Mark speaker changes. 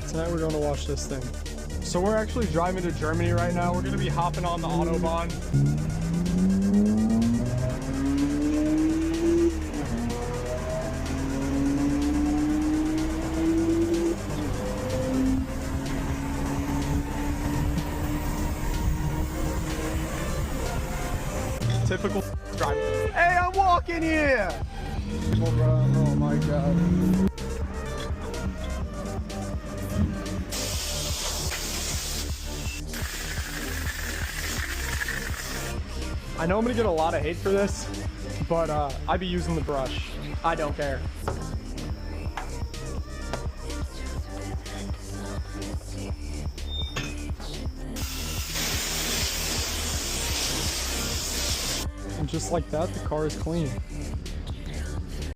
Speaker 1: Tonight we're going to watch this thing. So we're actually driving to Germany right now. We're going to be hopping on the autobahn. Typical driving. Hey, I'm walking here! Oh my god. I know I'm gonna get a lot of hate for this, but I be using the brush. I don't care. And just like that, the car is clean.